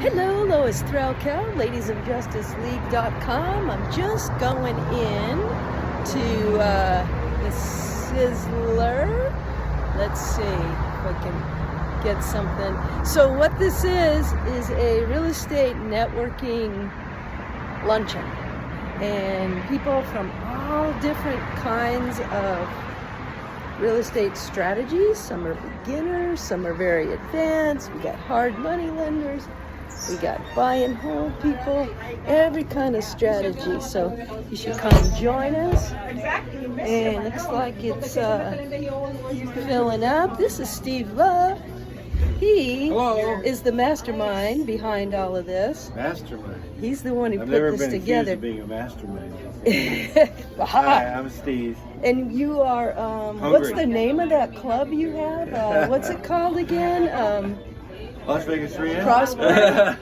Hello, Lois Threlkel, ladiesofjusticeleague.com. I'm just going in to the Sizzler. Let's see if I can get something. So what this is a real estate networking luncheon. And people from all different kinds of real estate strategies. Some are beginners, some are very advanced. We got hard money lenders. We got buy and hold people, every kind of strategy. So you should come join us. And looks like it's filling up. This is Steve Love. He is the mastermind behind all of this. Mastermind. He's the one who I've put never this been together. Accused of being a mastermind. Hi, I'm Steve. And you are, what's the name of that club you have? What's it called again? Las Vegas Rio? Prosper?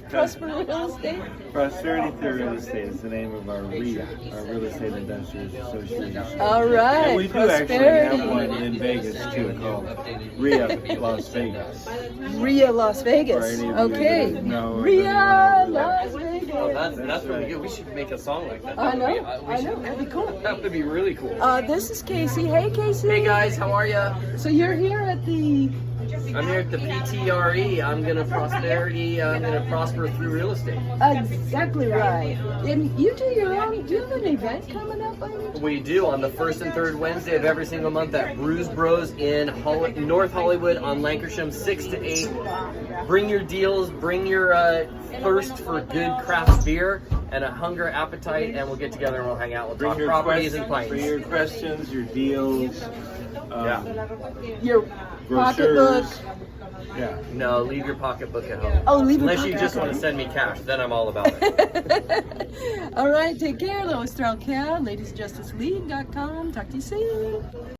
Prosper Real Estate? Prosperity Through Real Estate is the name of our RIA, our Real Estate Investors Association. All right, And we do actually have one in Vegas too, called RIA Las Vegas. RIA Las Vegas. Okay. RIA Las Vegas. Oh, that's really good. We should make a song like that. I know. That'd be cool. That would be really cool. This is Casey. Hey, Casey. Hey guys, how are ya? So you're here at the... I'm here at the PTRE. I'm gonna prosper through real estate. Exactly right. And you do your own. Do you have an event coming up? We do on the first and third Wednesday of every single month at Brews Bros in North Hollywood on Lankershim, 6 to 8. Bring your deals, bring your thirst for good craft beer and a hunger appetite, and we'll get together and we'll hang out. We'll talk properties and pints. Bring your questions, your deals, Your pocketbook. Yeah. No, leave your pocketbook at home. Oh, leave your Unless you just want to send me cash, then I'm all about it. All right, take care. Lois Threlkel, ladiesofjusticeleague.com. Talk to you soon.